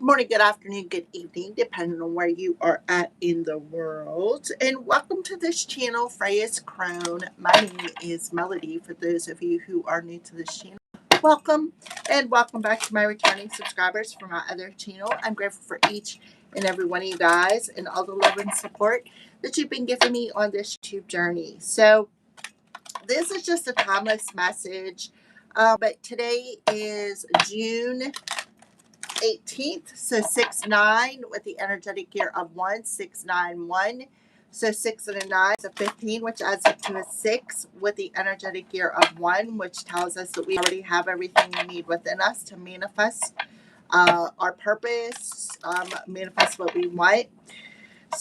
morning, good afternoon, good evening, depending on where you are at in the world. And welcome to this channel, Freya's Crown. My name is Melody. For those of you who are new to this channel, welcome. And welcome back to my returning subscribers from my other channel. I'm grateful for each and every one of you guys and all the love and support that you've been giving me on this YouTube journey. So, this is just a timeless message. But today is June 18th, so 6-9 with the energetic year of 1691. So 6 and a 9 is a 15, which adds up to a 6 with the energetic year of 1, which tells us that we already have everything we need within us to manifest our purpose, manifest what we want.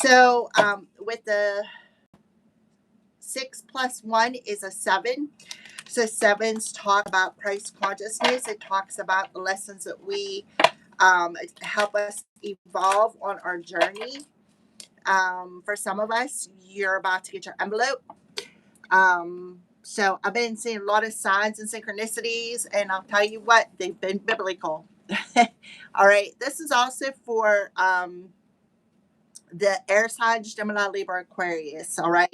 So with the 6 plus 1 is a 7. So sevens talk about price consciousness. It talks about the lessons that we help us evolve on our journey. For some of us, you're about to get your envelope. So I've been seeing a lot of signs and synchronicities, and I'll tell you what, they've been biblical. All right. This is also for the air signs, Gemini, Libra, Aquarius. All right.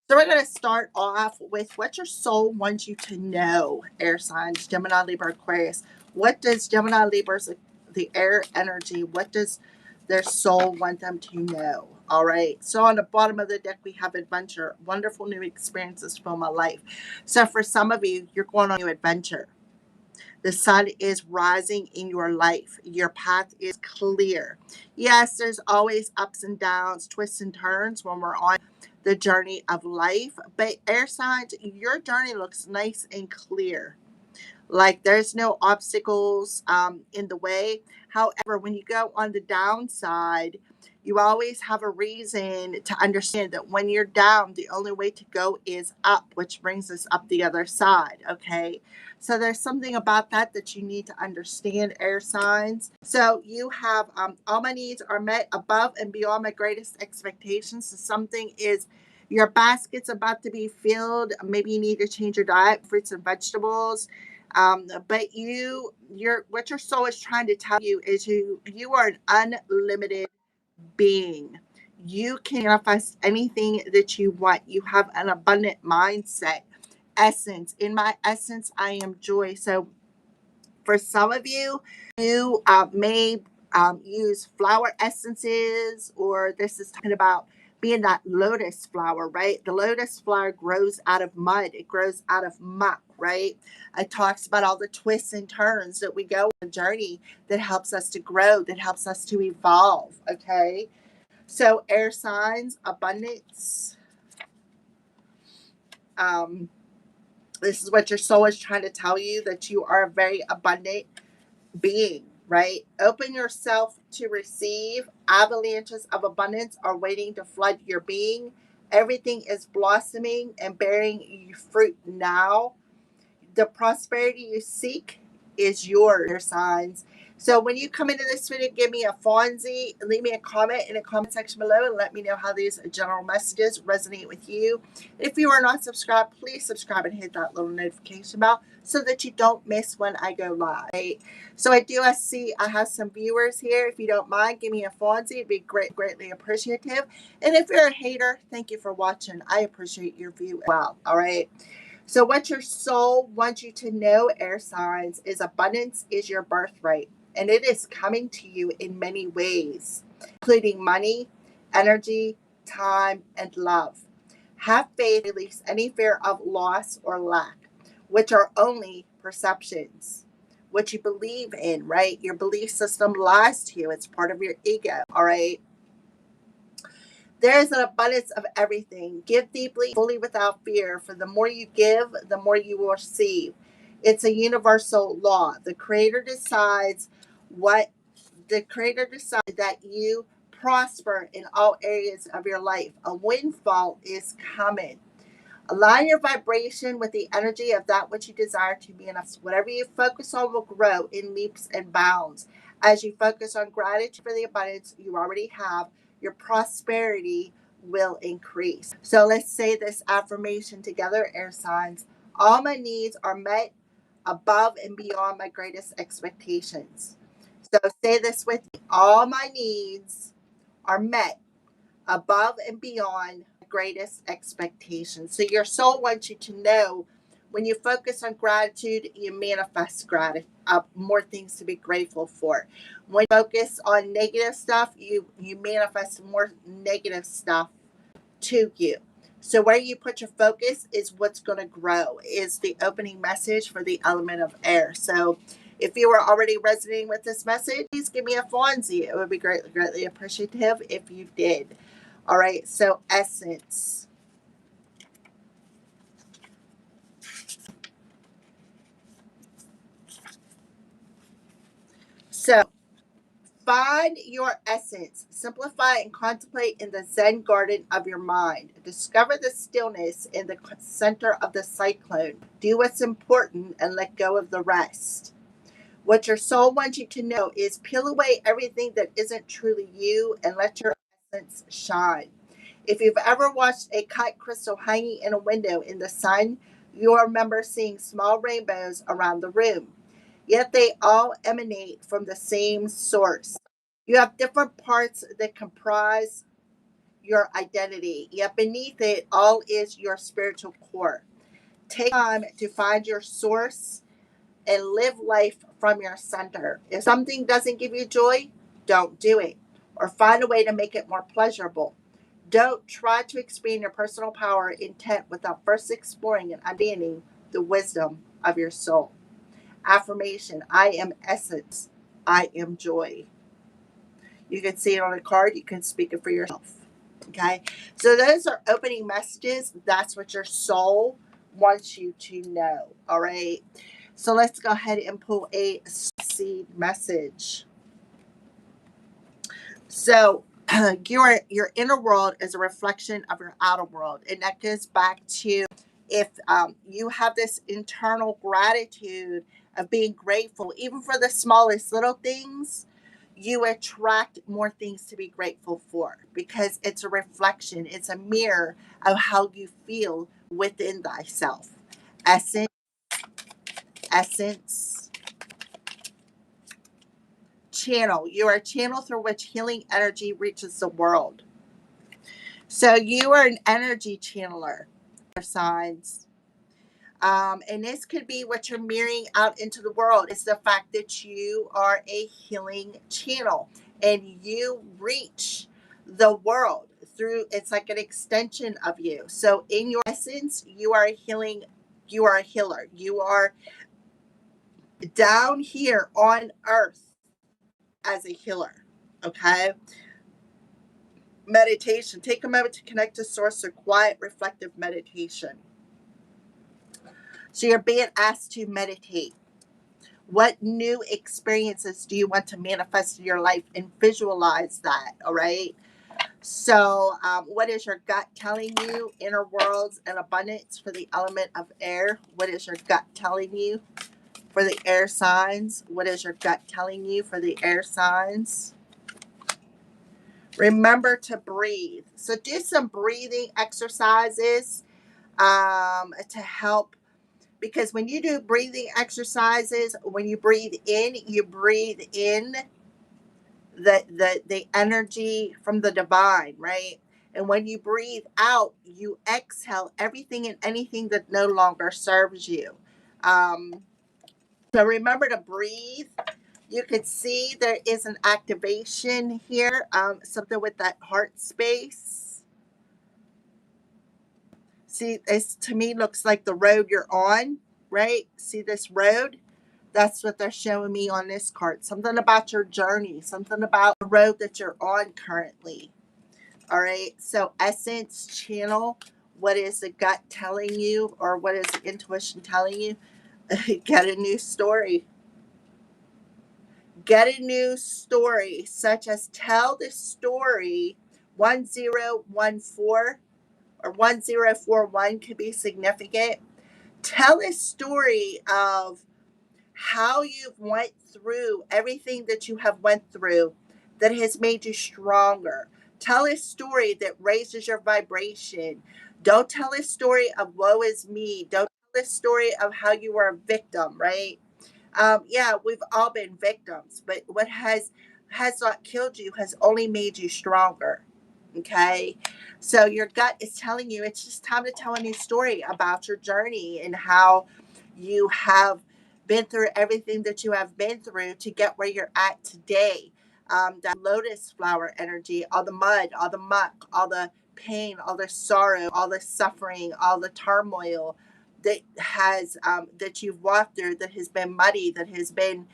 So we're going to start off with what your soul wants you to know, air signs, Gemini, Libra, Aquarius. What does Gemini, Libra's, the air energy, what does their soul want them to know? All right. So on the bottom of the deck, we have adventure, wonderful new experiences from my life. So for some of you, you're going on a new adventure. The sun is rising in your life. Your path is clear. Yes, there's always ups and downs, twists and turns when we're on the journey of life. But air signs, your journey looks nice and clear. Like there's no obstacles in the way. However, when you go on the downside, you always have a reason to understand that when you're down, the only way to go is up, which brings us up the other side. Okay. So there's something about that that you need to understand, air signs. So you have all my needs are met above and beyond my greatest expectations. So something is your basket's about to be filled. Maybe you need to change your diet, fruits and vegetables. But what your soul is trying to tell you is you are an unlimited being. You can manifest anything that you want. You have an abundant mindset. Essence. In my essence, I am joy. So for some of you, you may use flower essences, or this is talking about being that lotus flower, right? The lotus flower grows out of mud, it grows out of muck, right? It talks about all the twists and turns that we go on a journey that helps us to grow, that helps us to evolve, okay? So, air signs, abundance. This is what your soul is trying to tell you, that you are a very abundant being, right? Open yourself to receive. Avalanches of abundance are waiting to flood your being. Everything is blossoming and bearing fruit now. The prosperity you seek is your signs. So when you come into this video, give me a Fonzie, leave me a comment in the comment section below and let me know how these general messages resonate with you. If you are not subscribed, please subscribe and hit that little notification bell so that you don't miss when I go live. Right? So I do see I have some viewers here. If you don't mind, give me a Fonzie. It'd be greatly appreciative. And if you're a hater, thank you for watching. I appreciate your view as well. All right. So what your soul wants you to know, air signs, is abundance is your birthright. And it is coming to you in many ways, including money, energy, time, and love. Have faith, release any fear of loss or lack, which are only perceptions. What you believe in, right? Your belief system lies to you. It's part of your ego, all right? There is an abundance of everything. Give deeply, fully without fear, for the more you give, the more you will receive. It's a universal law. The creator decides that you prosper in all areas of your life. A windfall is coming. Align your vibration with the energy of that which you desire to manifest. Whatever you focus on will grow in leaps and bounds. As you focus on gratitude for the abundance you already have, your prosperity will increase. So let's say this affirmation together, air signs. All my needs are met above and beyond my greatest expectations. So say this with me. All my needs are met above and beyond greatest expectations. So your soul wants you to know when you focus on gratitude, you manifest more things to be grateful for. When you focus on negative stuff, you manifest more negative stuff to you. So where you put your focus is what's going to grow, is the opening message for the element of air. So if you were already resonating with this message, please give me a Fonzie. It would be greatly appreciative if you did. All right, so essence. So find your essence. Simplify and contemplate in the Zen garden of your mind. Discover the stillness in the center of the cyclone. Do what's important and let go of the rest. What your soul wants you to know is peel away everything that isn't truly you and let your essence shine. If you've ever watched a cut crystal hanging in a window in the sun, you'll remember seeing small rainbows around the room. Yet they all emanate from the same source. You have different parts that comprise your identity, yet beneath it all is your spiritual core. Take time to find your source and live life from your center. If something doesn't give you joy, don't do it, or find a way to make it more pleasurable. Don't try to expand your personal power intent without first exploring and understanding the wisdom of your soul. Affirmation: I am essence. I am joy. You can see it on a card. You can speak it for yourself. Okay. So those are opening messages. That's what your soul wants you to know. All right. So let's go ahead and pull a seed message. So your inner world is a reflection of your outer world, and that goes back to if you have this internal gratitude of being grateful, even for the smallest little things, you attract more things to be grateful for because it's a reflection, it's a mirror of how you feel within thyself. Essence, essence, channel. You are a channel through which healing energy reaches the world. So you are an energy channeler. Signs. And this could be what you're mirroring out into the world. It's the fact that you are a healing channel and you reach the world through, it's like an extension of you. So in your essence, you are a healer. You are down here on earth as a healer. Okay. Meditation. Take a moment to connect to source or quiet, reflective meditation. So you're being asked to meditate. What new experiences do you want to manifest in your life and visualize that? All right. So, what is your gut telling you? Inner worlds and abundance for the element of air. What is your gut telling you for the air signs? What is your gut telling you for the air signs? Remember to breathe. So, do some breathing exercises to help, because when you do breathing exercises, when you breathe in the energy from the divine, right? And when you breathe out, you exhale everything and anything that no longer serves you. Um, so remember to breathe. You can see there is an activation here, something with that heart space. See, this to me looks like the road you're on, right? See this road? That's what they're showing me on this card. Something about your journey, something about the road that you're on currently. All right. So, essence, channel. What is the gut telling you, or what is the intuition telling you? Get a new story. Get a new story, such as tell the story 1014 or 1041 could be significant. Tell a story of how you've went through everything that you have went through that has made you stronger. Tell a story that raises your vibration. Don't tell a story of woe is me. Don't tell a story of how you were a victim, right? Yeah, we've all been victims, but what has not killed you has only made you stronger. Okay, so your gut is telling you it's just time to tell a new story about your journey and how you have been through everything that you have been through to get where you're at today. That lotus flower energy, all the mud, all the muck, all the pain, all the sorrow, all the suffering, all the turmoil that has that you've walked through, that has been muddy, that has been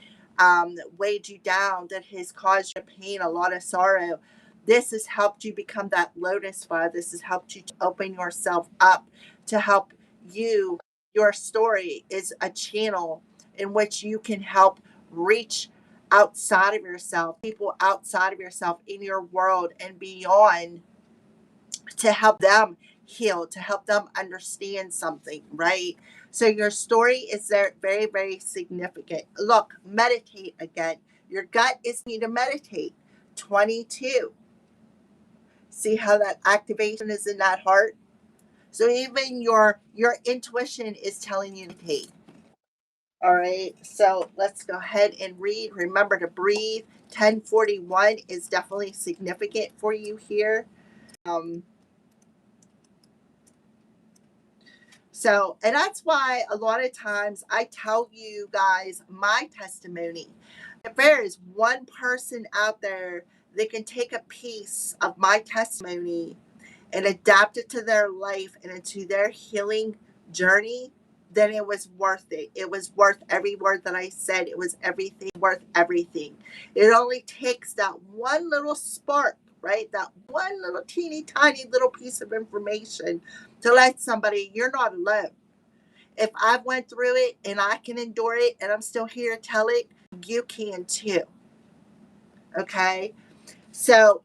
weighed you down, that has caused you pain, a lot of sorrow. This has helped you become that lotus flower. This has helped you to open yourself up to help you. Your story is a channel in which you can help reach outside of yourself, people outside of yourself in your world and beyond, to help them heal, to help them understand something, right? So your story is there very, very significant. Look, meditate again. Your gut is need to meditate. 22. See how that activation is in that heart? So even your intuition is telling you to meditate. All right. So let's go ahead and read. Remember to breathe. 1041 is definitely significant for you here. Um, So, and that's why a lot of times I tell you guys my testimony. If there is one person out there that can take a piece of my testimony and adapt it to their life and into their healing journey, then it was worth it. It was worth every word that I said. It was everything, worth everything. It only takes that one little spark, right? That one little teeny tiny little piece of information to let somebody, you're not alone. If I've went through it and I can endure it and I'm still here to tell it, you can too. Okay. So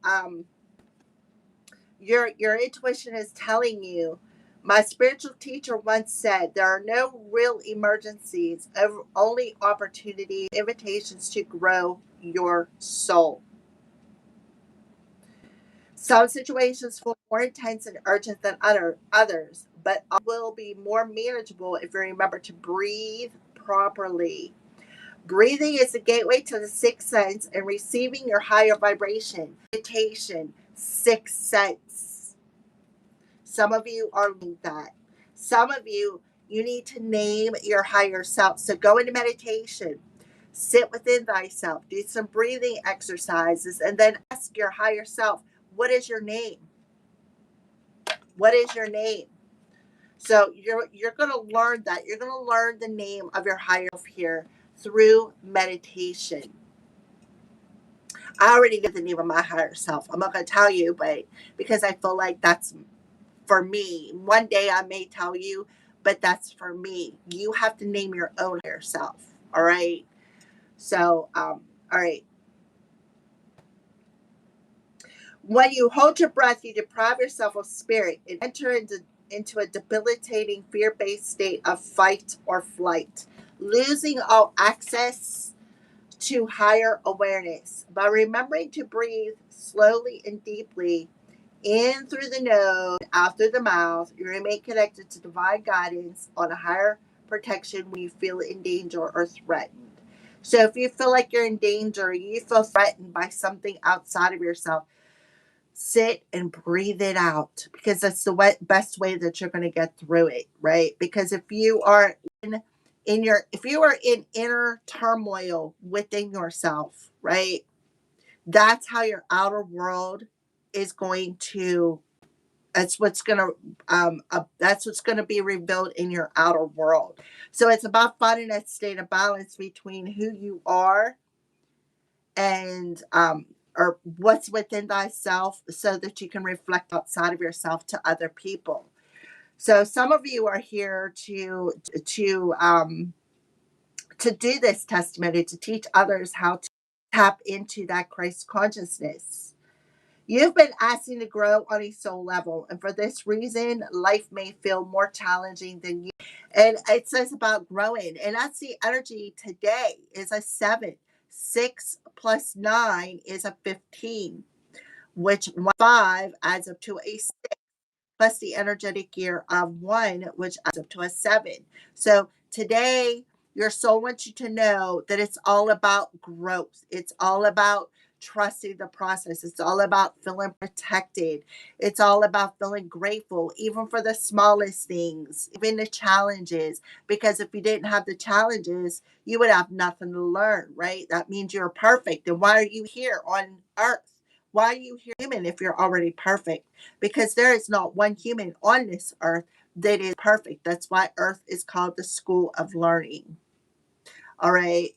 your intuition is telling you. My spiritual teacher once said there are no real emergencies, only opportunities, invitations to grow your soul. Some situations feel more intense and urgent than others, but will be more manageable if you remember to breathe properly. Breathing is the gateway to the sixth sense and receiving your higher vibration. Meditation, sixth sense. Some of you are like that. Some of you, you need to name your higher self. So go into meditation, sit within thyself, do some breathing exercises, and then ask your higher self, what is your name? What is your name? So you're going to learn that. You're going to learn the name of your higher self here through meditation. I already know the name of my higher self. I'm not going to tell you, but because I feel like that's for me. One day I may tell you, but that's for me. You have to name your own higher self. All right. So, all right. When you hold your breath, you deprive yourself of spirit and enter into a debilitating fear based state of fight or flight, losing all access to higher awareness. By remembering to breathe slowly and deeply in through the nose, out through the mouth, you remain connected to divine guidance on a higher protection when you feel in danger or threatened. So if you feel like you're in danger, you feel threatened by something outside of yourself, sit and breathe it out because that's the best way that you're going to get through it, right? Because if you are in your if you are in inner turmoil within yourself, right? That's how your outer world is going to that's what's going to be revealed in your outer world. So it's about finding that state of balance between who you are and or what's within thyself so that you can reflect outside of yourself to other people. So some of you are here to do this testimony, to teach others how to tap into that Christ consciousness. You've been asking to grow on a soul level, and for this reason, life may feel more challenging than you. And it says about growing, and that's the energy today is a 7. 6 plus 9 is a 15, which 5 adds up to a 6, plus the energetic year of 1, which adds up to a 7. So today, Your soul wants you to know that it's all about growth. It's all about trusting the process. It's all about feeling protected. It's all about feeling grateful, even for the smallest things, even the challenges. Because if you didn't have the challenges, you would have nothing to learn, right? That means you're perfect. And why are you here on earth? Why are you here human if you're already perfect? Because there is not one human on this earth that is perfect. That's why earth is called the school of learning. All right.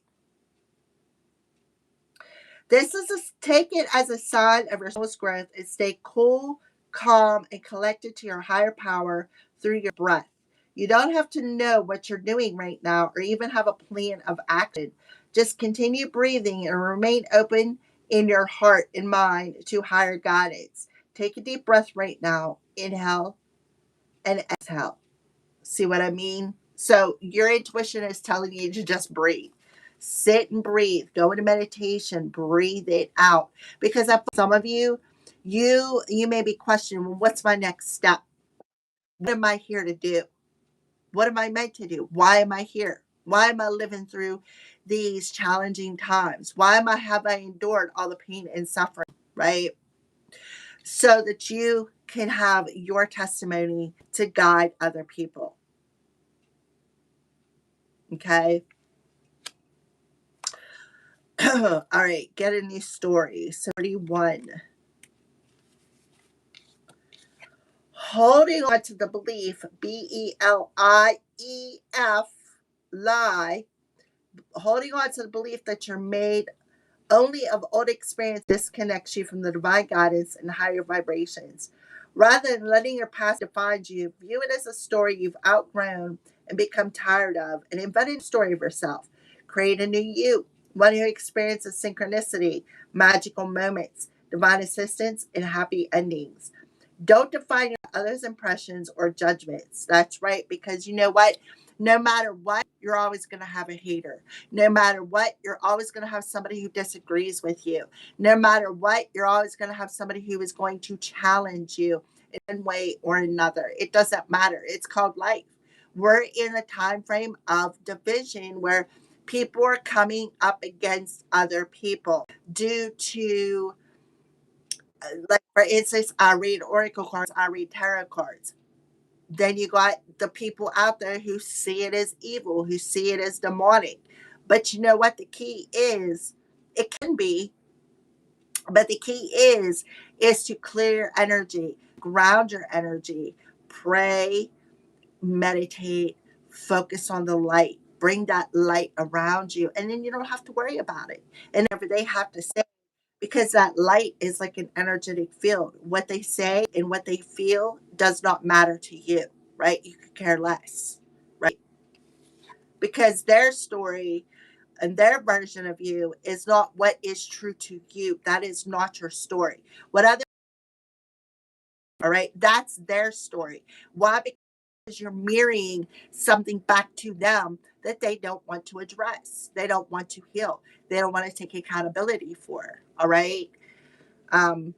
Take it as a sign of your soul's growth and stay cool, calm, and collected to your higher power through your breath. You don't have to know what you're doing right now or even have a plan of action. Just continue breathing and remain open in your heart and mind to higher guidance. Take a deep breath right now. Inhale and exhale. See what I mean? So your intuition is telling you to just breathe. Sit and breathe. Go into meditation. Breathe it out. Because some of you, you may be questioning, well, what's my next step? What am I here to do? What am I meant to do? Why am I here? Why am I living through these challenging times? Have I endured all the pain and suffering? Right? So that you can have your testimony to guide other people. Okay. All right, get a new story. 31. Holding on to the belief, BELIEF, lie, holding on to the belief that you're made only of old experience disconnects you from the divine guidance and higher vibrations. Rather than letting your past define you, view it as a story you've outgrown and become tired of, and invent a story of yourself. Create a new you, one who experiences synchronicity, magical moments, divine assistance, and happy endings. Don't define others' impressions or judgments. That's right, because you know what? No matter what, you're always going to have a hater. No matter what, you're always going to have somebody who disagrees with you. No matter what, you're always going to have somebody who is going to challenge you in one way or another. It doesn't matter. It's called life. We're in a time frame of division where people are coming up against other people due to, like, for instance, I read oracle cards, I read tarot cards. Then you got the people out there who see it as evil, who see it as demonic. But you know what the key is? It can be, but the key is to clear energy, ground your energy, pray, meditate, focus on the light, bring that light around you, and then you don't have to worry about it. And whatever they have to say, because that light is like an energetic field. What they say and what they feel does not matter to you, right? You could care less, right? Because their story and their version of you is not what is true to you. That is not your story. What other, all right, that's their story. Why? Because you're mirroring something back to them that they don't want to address. They don't want to heal. They don't want to take accountability for. All right. Um,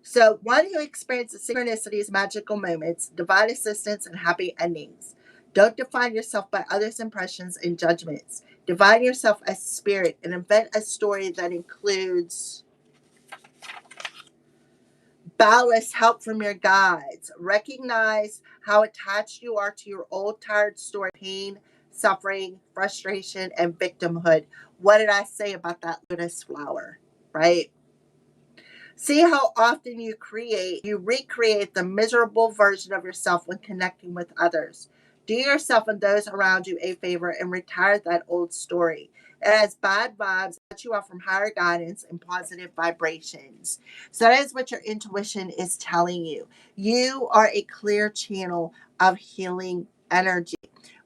So, one who experiences synchronicities, magical moments, divine assistance, and happy endings. Don't define yourself by others' impressions and judgments. Define yourself as spirit and invent a story that includes ballast, help from your guides. Recognize how attached you are to your old, tired story, pain, suffering, frustration, and victimhood. What did I say about that lotus flower, right? See how often you recreate the miserable version of yourself when connecting with others. Do yourself and those around you a favor and retire that old story. It has bad vibes, cut you off from higher guidance and positive vibrations. So that is what your intuition is telling you. You are a clear channel of healing energy.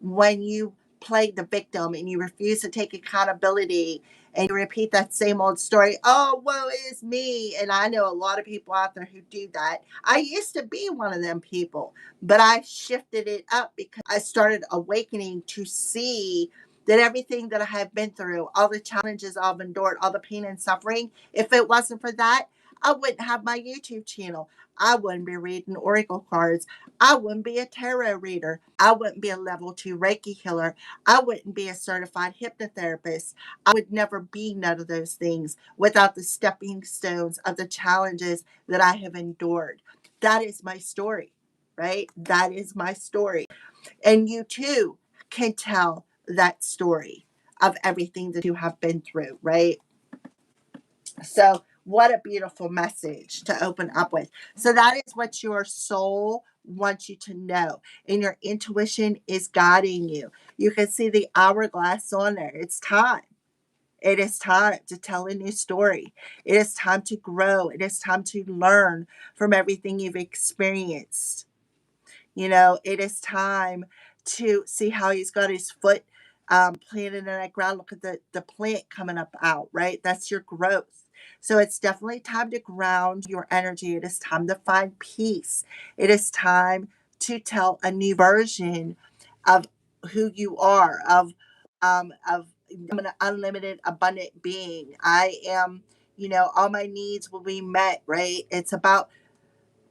When you play the victim and you refuse to take accountability and you repeat that same old story. Oh, woe is me. And I know a lot of people out there who do that. I used to be one of them people, but I shifted it up because I started awakening to see that everything that I have been through, all the challenges I've endured, all the pain and suffering, if it wasn't for that, I wouldn't have my YouTube channel. I wouldn't be reading oracle cards. I wouldn't be a tarot reader. I wouldn't be a level 2 Reiki healer. I wouldn't be a certified hypnotherapist. I would never be none of those things without the stepping stones of the challenges that I have endured. That is my story, right? That is my story. And you too can tell that story of everything that you have been through, right? So, what a beautiful message to open up with. So, that is what your soul wants you to know, and your intuition is guiding you. You can see the hourglass on there. It's time. It is time to tell a new story. It is time to grow. It is time to learn from everything you've experienced. It is time to see how he's got his foot planted in that ground. Look at the plant coming up out, right? That's your growth. So it's definitely time to ground your energy. It is time to find peace. It is time to tell a new version of who you are, of I'm an unlimited, abundant being. I am, all my needs will be met, right? It's about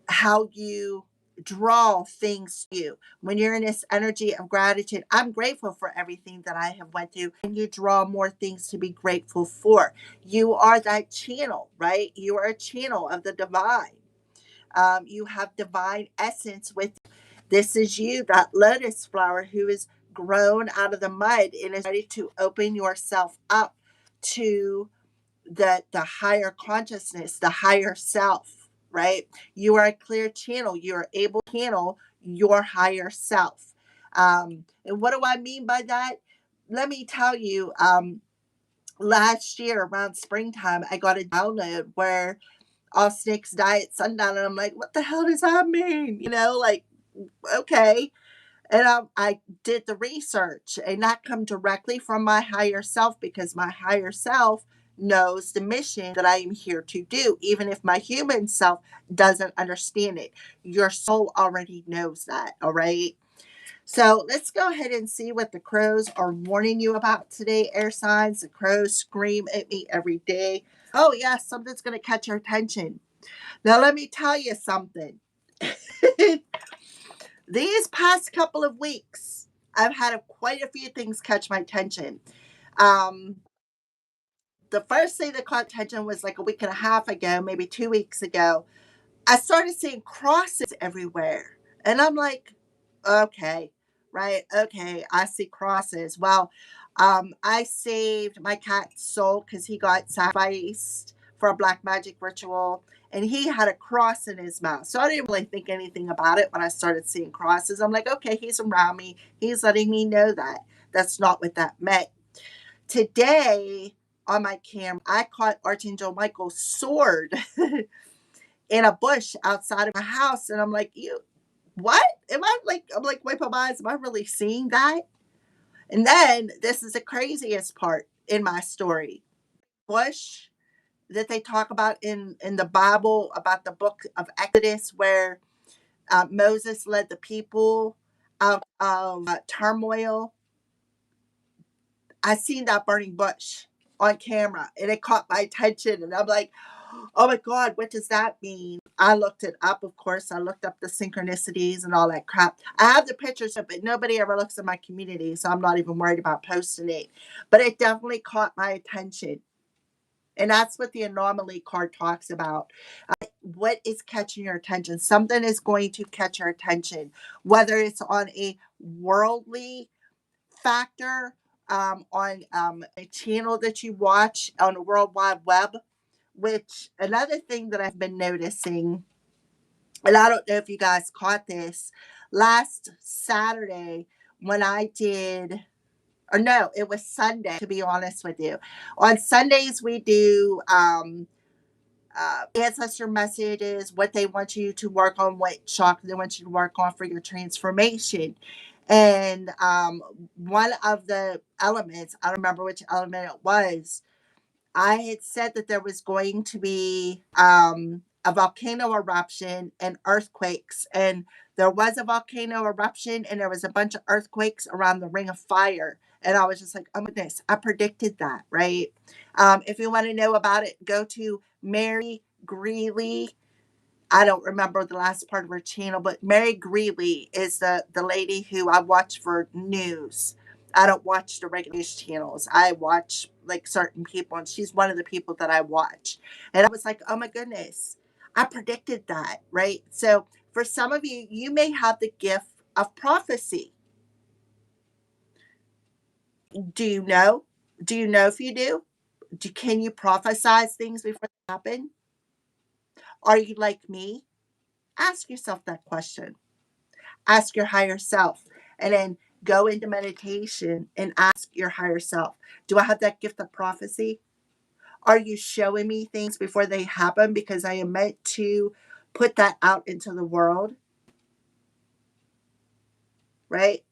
how you draw things to you when you're in this energy of gratitude. I'm grateful for everything that I have went through, and you draw more things to be grateful for. You are that channel, right? You are a channel of the divine. You have divine essence with you. This is you, that lotus flower who is grown out of the mud and is ready to open yourself up to the higher consciousness, the higher self, right? You are a clear channel. You are able to channel your higher self. And what do I mean by that? Let me tell you, last year around springtime, I got a download where all snakes die at sundown. And I'm like, what the hell does that mean? Like, okay. And I did the research, and that come directly from my higher self, because my higher self knows the mission that I am here to do, even if my human self doesn't understand it. Your soul already knows that. All right. So let's go ahead and see what the crows are warning you about today, air signs. The crows scream at me every day. Oh, yes, something's going to catch your attention. Now, let me tell you something. These past couple of weeks, I've had quite a few things catch my attention. Um, the first thing that caught attention was like a week and a half ago, maybe 2 weeks ago. I started seeing crosses everywhere. And I'm like, okay, right? Okay, I see crosses. Well, I saved my cat's soul because he got sacrificed for a black magic ritual, and he had a cross in his mouth. So I didn't really think anything about it when I started seeing crosses. I'm like, okay, he's around me. He's letting me know that. That's not what that meant. Today, on my camera, I caught Archangel Michael's sword in a bush outside of my house. And I'm like, you, what? I'm like, wait, my eyes, am I really seeing that? And then this is the craziest part in my story. Bush that they talk about in the Bible, about the book of Exodus, where Moses led the people out of turmoil. I seen that burning bush on camera, and it caught my attention. And I'm like, oh my God, what does that mean? I looked it up, of course. I looked up the synchronicities and all that crap. I have the pictures of it. Nobody ever looks at my community, so I'm not even worried about posting it. But it definitely caught my attention. And that's what the anomaly card talks about. What is catching your attention? Something is going to catch your attention, whether it's on a worldly factor, on a channel that you watch on the World Wide Web. Which, another thing that I've been noticing, and I don't know if you guys caught this, last Saturday when I did, or no, it was Sunday, to be honest with you. On Sundays, we do ancestor messages, what they want you to work on, what chakra they want you to work on for your transformation. And one of the elements, I don't remember which element it was, I had said that there was going to be a volcano eruption and earthquakes. And there was a volcano eruption, and there was a bunch of earthquakes around the Ring of Fire. And I was just like, oh my goodness, I predicted that, right? If you want to know about it, go to Mary Greeley. I don't remember the last part of her channel, but Mary Greeley is the lady who I watch for news. I don't watch the regular news channels. I watch like certain people, and she's one of the people that I watch. And I was like, oh my goodness, I predicted that, right? So for some of you, you may have the gift of prophecy. Do you know? Do you know if you do? Can you prophesize things before they happen? Are you like me? Ask yourself that question. Ask your higher self, and then go into meditation and ask your higher self, do I have that gift of prophecy? Are you showing me things before they happen because I am meant to put that out into the world? Right?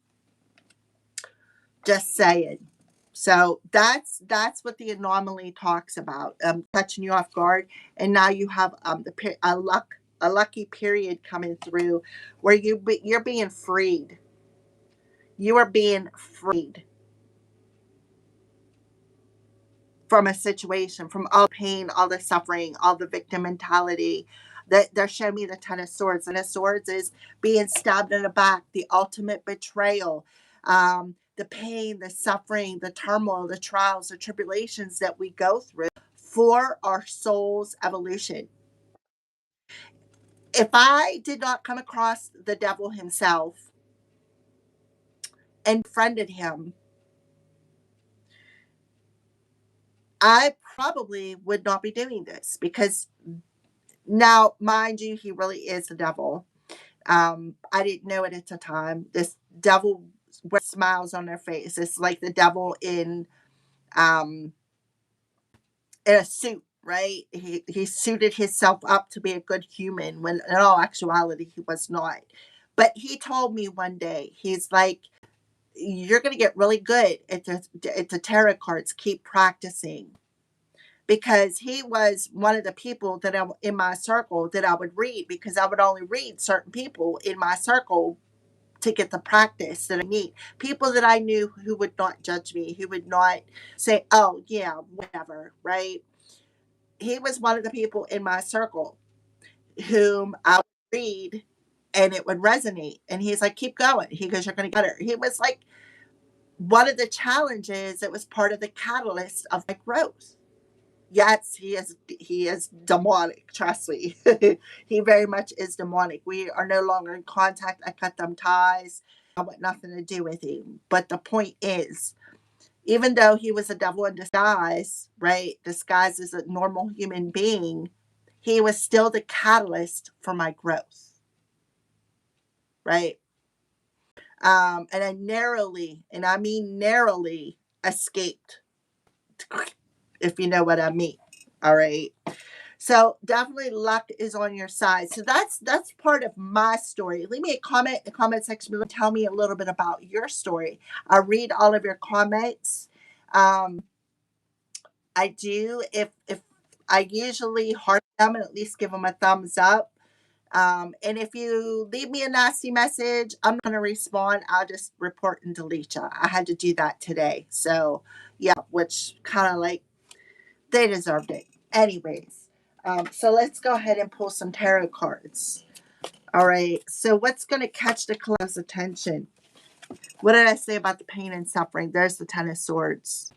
Just saying. So that's what the anomaly talks about, catching you off guard, and now you have a lucky period coming through where you're being freed. You are being freed from a situation, from all pain, all the suffering, all the victim mentality. That they're showing me the Ten of Swords. And the Swords is being stabbed in the back, the ultimate betrayal, the pain, the suffering, the turmoil, the trials, the tribulations that we go through for our soul's evolution. If I did not come across the devil himself and befriended him, I probably would not be doing this, because now, mind you, he really is the devil. I didn't know it at the time. This devil with smiles on their face. It's like the devil um, in a suit, right? He suited himself up to be a good human when in all actuality he was not. But he told me one day, he's like, "You're going to get really good at the tarot cards. Keep practicing." Because he was one of the people that in my circle that I would read, because I would only read certain people in my circle to get the practice that I need. People that I knew who would not judge me, who would not say, oh, yeah, whatever, right? He was one of the people in my circle whom I would read and it would resonate. And he's like, keep going. He goes, you're going to get better. He was like one of the challenges that was part of the catalyst of my growth. Yes, he is demonic, trust me. He very much is demonic. We are no longer in contact. I cut them ties. I want nothing to do with him. But the point is, even though he was a devil in disguise, right? Disguised as a normal human being, he was still the catalyst for my growth. Right? And I narrowly, and I mean narrowly, escaped, if you know what I mean. All right. So definitely luck is on your side. So that's part of my story. Leave me a comment in the comment section below. Tell me a little bit about your story. I read all of your comments. I do. If I usually heart them and at least give them a thumbs up. And if you leave me a nasty message, I'm not going to respond. I'll just report and delete you. I had to do that today. So yeah, which kind of like they deserved it. Anyways, so let's go ahead and pull some tarot cards. All right. So what's going to catch the close attention? What did I say about the pain and suffering? There's the Ten of Swords.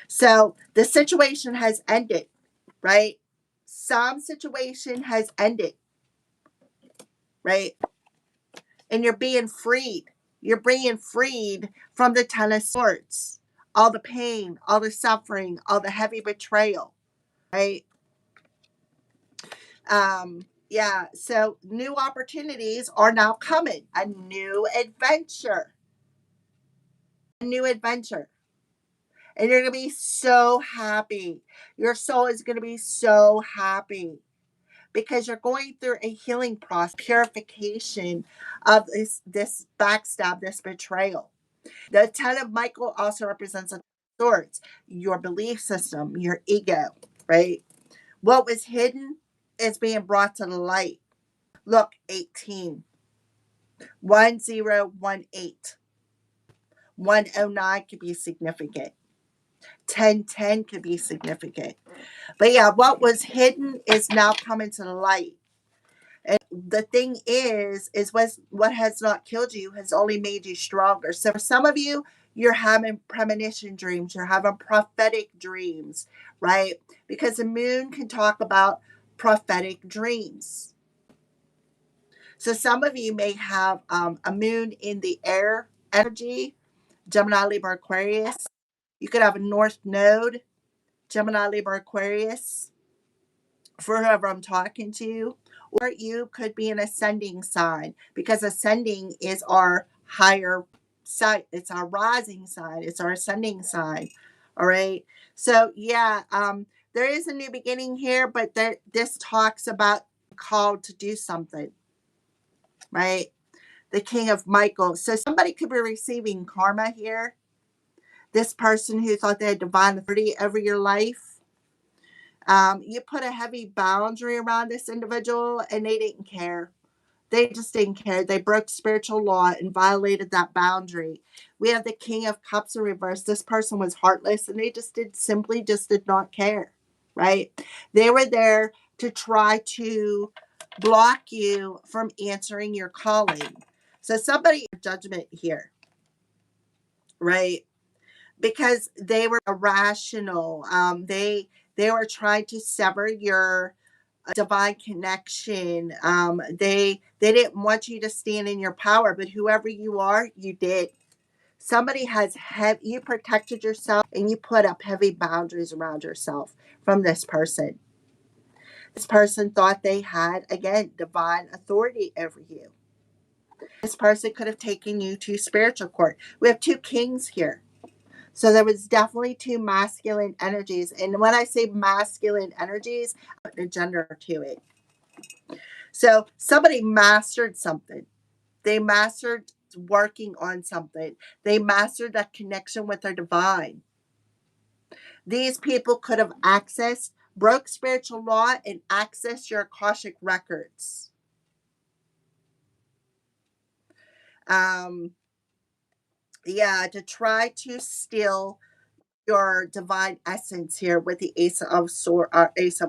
So the situation has ended, right? Some situation has ended, right? And you're being freed. You're being freed from the Ten of Swords. All the pain, all the suffering, all the heavy betrayal, right? Yeah, so new opportunities are now coming. A new adventure. A new adventure. And you're going to be so happy. Your soul is going to be so happy because you're going through a healing process, purification of this backstab, this betrayal. The Ten of Michael also represents a swords, your belief system, your ego, right? What was hidden is being brought to the light. Look, 18, 1018, 109 could be significant. 1010 could be significant. But yeah, what was hidden is now coming to the light. And the thing is what has not killed you has only made you stronger. So for some of you, you're having premonition dreams, you're having prophetic dreams, right? Because the moon can talk about prophetic dreams. So some of you may have a moon in the air energy, Gemini, Libra, Aquarius. You could have a North Node, Gemini, Libra, Aquarius, for whoever I'm talking to. Or you could be an ascending sign, because ascending is our higher side. It's our rising sign. It's our ascending sign. All right. So yeah, there is a new beginning here, but this talks about called to do something, right? The King of Michael. So somebody could be receiving karma here. This person who thought they had divine authority over your life. You put a heavy boundary around this individual and they didn't care. They just didn't care. They broke spiritual law and violated that boundary. We have the King of Cups in reverse. This person was heartless and they just did not care, right? They were there to try to block you from answering your calling. So somebody judgment here, right? Because they were irrational. They were trying to sever your divine connection. They didn't want you to stand in your power, but whoever you are, you did. Somebody has you protected yourself and you put up heavy boundaries around yourself from this person. This person thought they had, again, divine authority over you. This person could have taken you to spiritual court. We have two kings here. So there was definitely two masculine energies. And when I say masculine energies, I put a gender to it. So somebody mastered something. They mastered working on something. They mastered that connection with their divine. These people could have broke spiritual law and accessed your Akashic records. To try to steal your divine essence here with the Ace of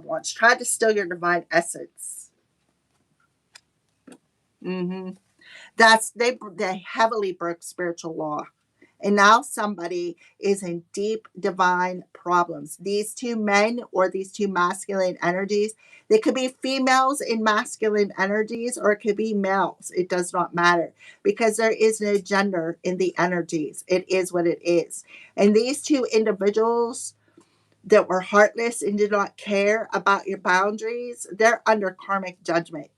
Wands. Try to steal your divine essence. They heavily broke spiritual law. And now somebody is in deep divine problems. These two men or these two masculine energies, they could be females in masculine energies or it could be males. It does not matter because there is no gender in the energies. It is what it is. And these two individuals that were heartless and did not care about your boundaries, they're under karmic judgment.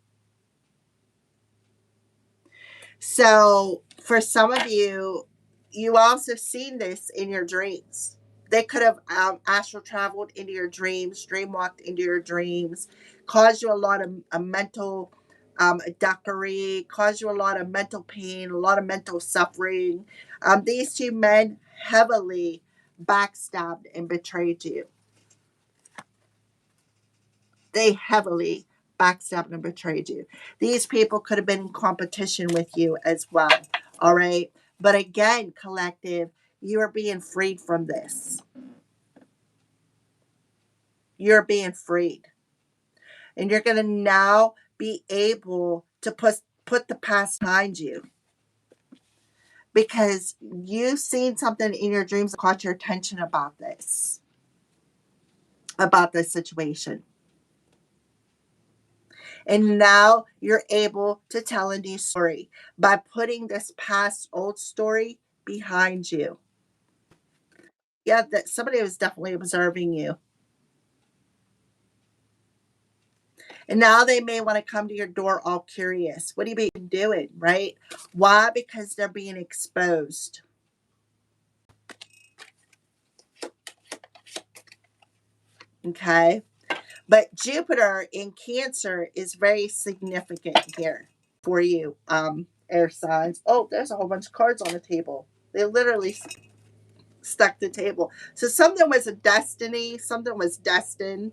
So for some of you, you also seen this in your dreams. They could have astral traveled into your dreams, dreamwalked into your dreams, caused you a lot of mental duckery, caused you a lot of mental pain, a lot of mental suffering. These two men heavily backstabbed and betrayed you. They heavily backstabbed and betrayed you. These people could have been in competition with you as well. All right. But again, collective, you are being freed from this. You're being freed. And you're going to now be able to put the past behind you. Because you've seen something in your dreams that caught your attention about this situation. And now you're able to tell a new story by putting this past old story behind you. Yeah, that somebody was definitely observing you. And now they may want to come to your door all curious. What have you been doing, right? Why? Because they're being exposed. Okay. But Jupiter in Cancer is very significant here for you, air signs. Oh, there's a whole bunch of cards on the table. They literally stuck the table. So something was a destiny, something was destined.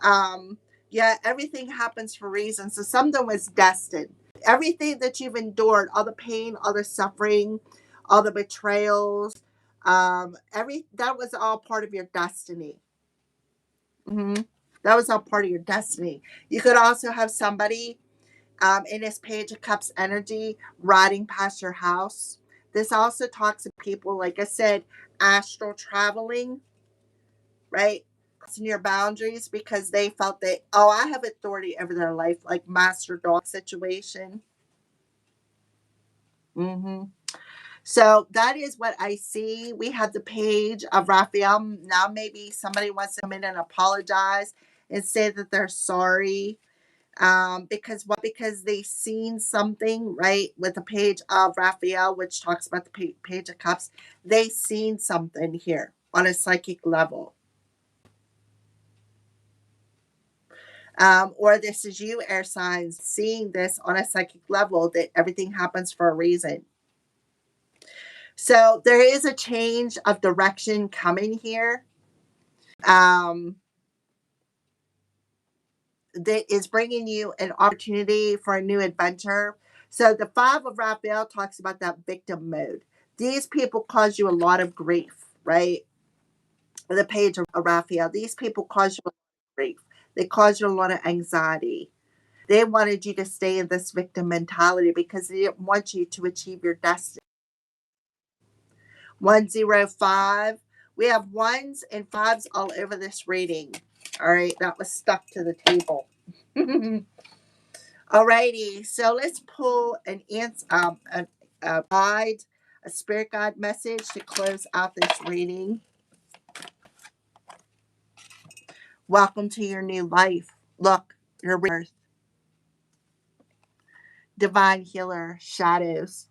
Everything happens for reasons. So something was destined. Everything that you've endured, all the pain, all the suffering, all the betrayals, That was all part of your destiny. hmm That was all part of your destiny. You could also have somebody in this Page of Cups energy riding past your house. This also talks to people, like I said, astral traveling, right? Crossing your boundaries because they felt that, oh, I have authority over their life, like master dog situation. hmm So that is what I see. We have the Page of Raphael. Now maybe somebody wants to come in and apologize and say that they're sorry. Because what? Because they seen something, right, with the Page of Raphael, which talks about the Page of Cups. They seen something here on a psychic level. Or this is you, air signs, seeing this on a psychic level, that everything happens for a reason. So there is a change of direction coming here. Um, that is bringing you an opportunity for a new adventure. So the Five of Raphael talks about that victim mode. These people cause you a lot of grief, right? The Page of Raphael. These people cause you a lot of grief. They cause you a lot of anxiety. They wanted you to stay in this victim mentality because they didn't want you to achieve your destiny. 105. We have ones and fives all over this reading. All right, that was stuck to the table. Alrighty, so let's pull an answer, a guide, a spirit guide message to close out this reading. Welcome to your new life. Look, your rebirth. Divine healer, shadows.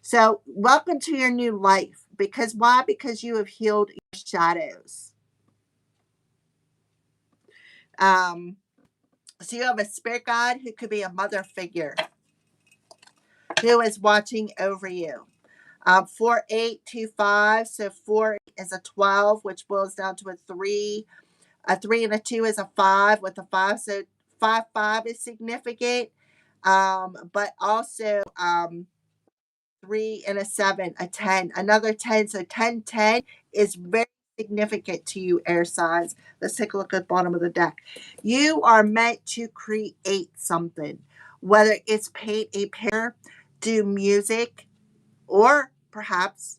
So, welcome to your new life. Because why? Because you have healed your shadows. Um, so you have a spirit guide who could be a mother figure who is watching over you. 4825. So 4 is a 12, which boils down to a 3. A 3 and a 2 is a 5 with a 5. So 5 is significant. But also 3 and a 7, a 10, another 10. So 10 is very significant to you, air signs. Let's take a look at the bottom of the deck. You are meant to create something, whether it's paint a picture, do music, or perhaps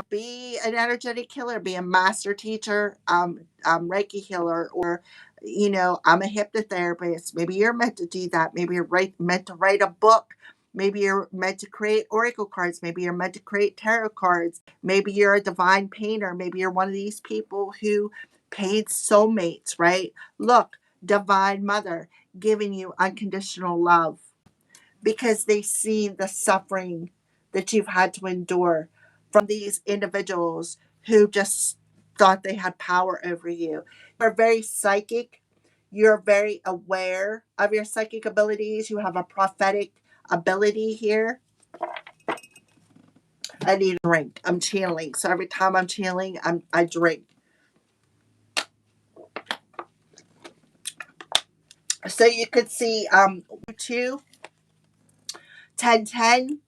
be an energetic healer, be a master teacher, Reiki healer, or I'm a hypnotherapist. Maybe you're meant to do that. Maybe you're meant to write a book. Maybe you're meant to create oracle cards. Maybe you're meant to create tarot cards. Maybe you're a divine painter. Maybe you're one of these people who paints soulmates, right? Look, divine mother giving you unconditional love because they see the suffering that you've had to endure from these individuals who just thought they had power over you. You're very psychic. You're very aware of your psychic abilities. You have a prophetic ability here. I need a drink. I'm channeling. So every time I'm channeling, I drink. So you could see 2, 10, 10,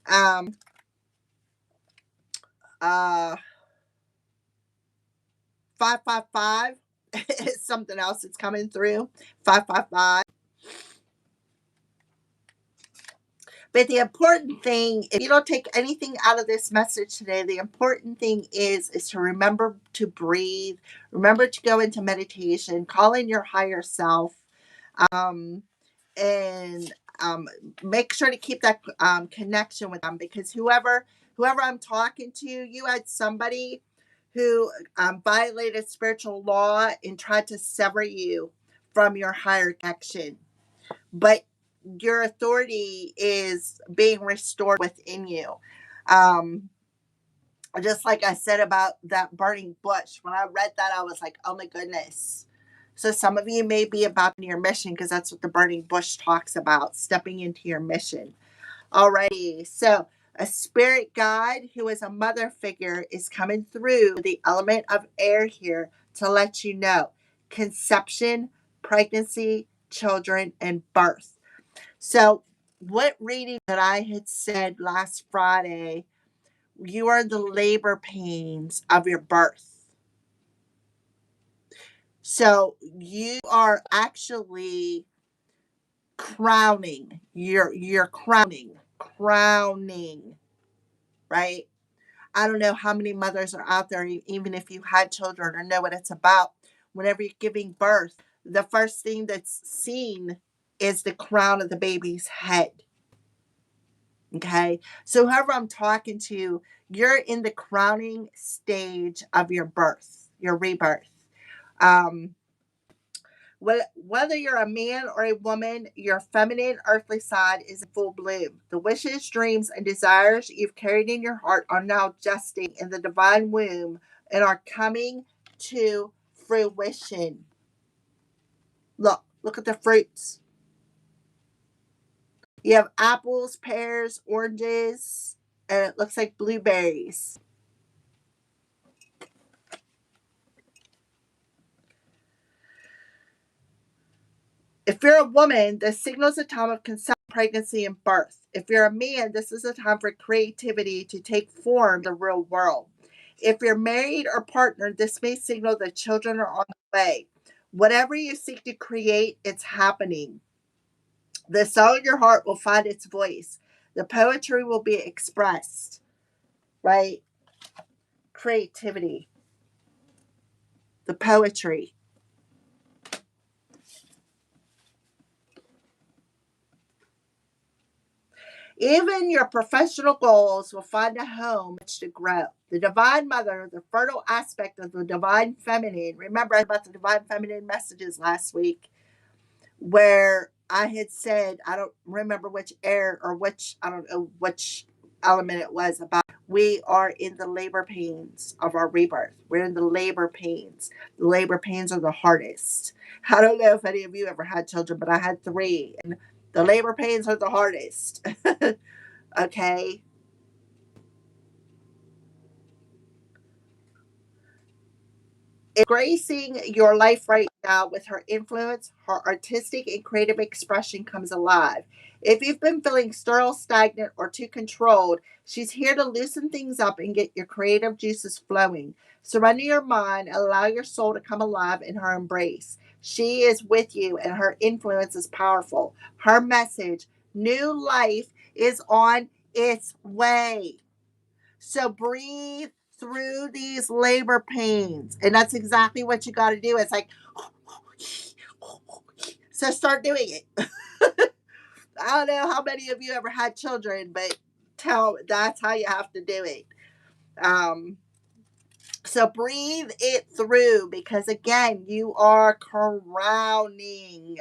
um, uh, 555 is something else that's coming through. 555. But the important thing, if you don't take anything out of this message today, the important thing is to remember to breathe, remember to go into meditation, call in your higher self, um, and make sure to keep that connection with them because whoever I'm talking to, you had somebody who violated spiritual law and tried to sever you from your higher connection. But your authority is being restored within you. Um, just like I said about that burning bush, when I read that, I was like, oh my goodness. So some of you may be about your mission because that's what the burning bush talks about, stepping into your mission. Alrighty, so a spirit guide who is a mother figure is coming through the element of air here to let you know conception, pregnancy, children, and birth. So, what reading that I had said last Friday You are in the labor pains of your birth. So you are actually crowning. You're crowning, right? I don't know how many mothers are out there, even if you had children or know what it's about. Whenever you're giving birth, the first thing that's seen is the crown of the baby's head. Okay. So, whoever I'm talking to, you're in the crowning stage of your birth, your rebirth. Um, whether you're a man or a woman, your feminine earthly side is in full bloom. The wishes, dreams, and desires you've carried in your heart are now gestating in the divine womb and are coming to fruition. Look at the fruits. You have apples, pears, oranges, and it looks like blueberries. If you're a woman, this signals a time of conception, pregnancy, and birth. If you're a man, this is a time for creativity to take form in the real world. If you're married or partnered, this may signal that children are on the way. Whatever you seek to create, it's happening. The soul in your heart will find its voice. The poetry will be expressed, right? Creativity, the poetry. Even your professional goals will find a home in which to grow. The divine mother, the fertile aspect of the divine feminine. Remember about the divine feminine messages last week, where I had said, I don't remember which air or which, I don't know which element it was about. We are in the labor pains of our rebirth. We're in the labor pains. The labor pains are the hardest. I don't know if any of you ever had children, but I had three, and the labor pains are the hardest. Okay. Embracing your life right now with her influence, her artistic and creative expression comes alive. If you've been feeling sterile, stagnant, or too controlled, she's here to loosen things up and get your creative juices flowing. Surrender your mind, allow your soul to come alive in her embrace. She is with you and her influence is powerful. Her message, new life, is on its way. So breathe through these labor pains. And that's exactly what you got to do. It's like, so start doing it. I don't know how many of you ever had children, but that's how you have to do it. Um, so breathe it through because again, you are crowning.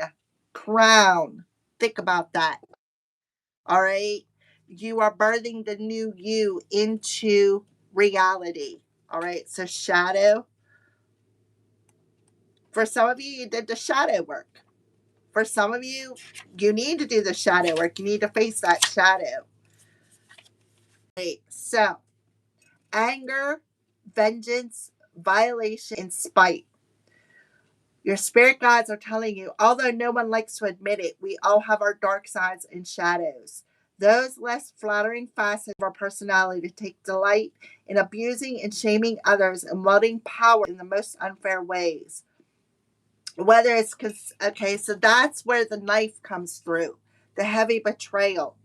Crown. Think about that. All right. You are birthing the new you into reality. All right. So, shadow. For some of you, you did the shadow work. For some of you, you need to do the shadow work. You need to face that shadow. Right. So, anger, vengeance, violation, and spite. Your spirit guides are telling you, although no one likes to admit it, we all have our dark sides and shadows. Those less flattering facets of our personality to take delight in abusing and shaming others and wielding power in the most unfair ways. Whether it's okay, so that's where the knife comes through, the heavy betrayal.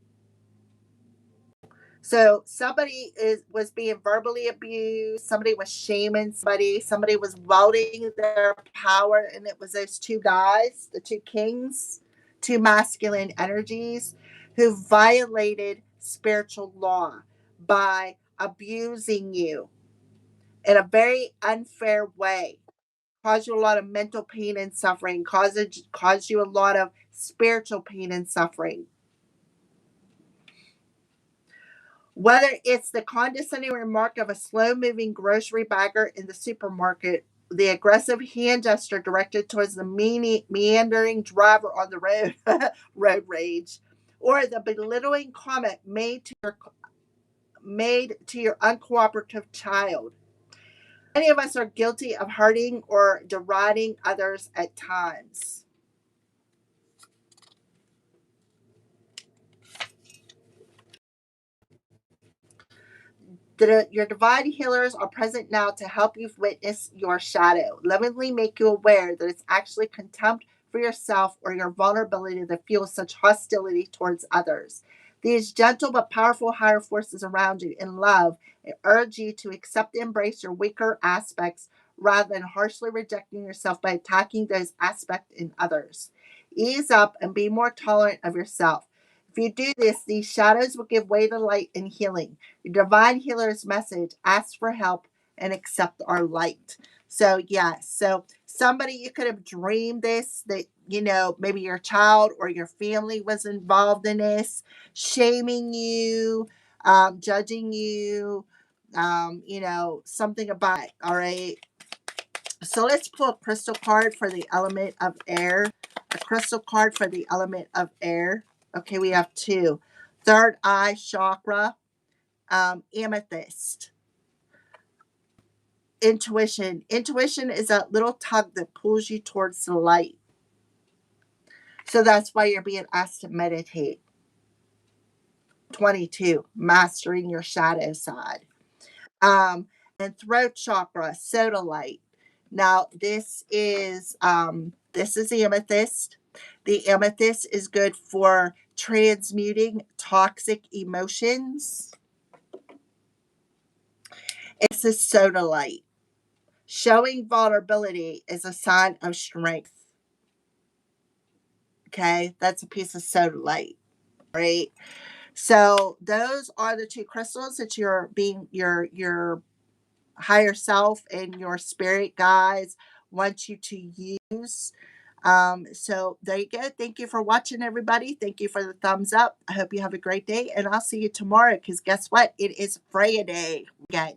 So somebody was being verbally abused, somebody was shaming somebody was wielding their power, and it was those two guys, the two kings, two masculine energies, who violated spiritual law by abusing you in a very unfair way. Caused you a lot of mental pain and suffering, caused you a lot of spiritual pain and suffering. Whether it's the condescending remark of a slow moving grocery bagger in the supermarket, the aggressive hand gesture directed towards the meandering driver on the road, road rage, or the belittling comment made to your uncooperative child. Many of us are guilty of hurting or deriding others at times. Your divine healers are present now to help you witness your shadow, lovingly make you aware that it's actually contempt for yourself or your vulnerability that fuels such hostility towards others. These gentle but powerful higher forces around you in love urge you to accept and embrace your weaker aspects rather than harshly rejecting yourself by attacking those aspects in others. Ease up and be more tolerant of yourself. If you do this, these shadows will give way to light and healing. Your divine healer's message: ask for help and accept our light. So, yes. So, somebody you could have dreamed this, that, maybe your child or your family was involved in this, shaming you, judging you, something about it. All right. So, let's pull a crystal card for the element of air. A crystal card for the element of air. Okay, we have two: third eye chakra, amethyst. Intuition. Intuition is a little tug that pulls you towards the light. So that's why you're being asked to meditate. 22, mastering your shadow side. And throat chakra, sodalite. Now this is amethyst. The amethyst is good for transmuting toxic emotions. It's a sodalite. Showing vulnerability is a sign of strength. Okay, that's a piece of sodalite, right? So those are the two crystals that your higher self and your spirit guides want you to use. So there you go. Thank you for watching, everybody. Thank you for the thumbs up. I hope you have a great day, and I'll see you tomorrow, because guess what? It is Freya Day again.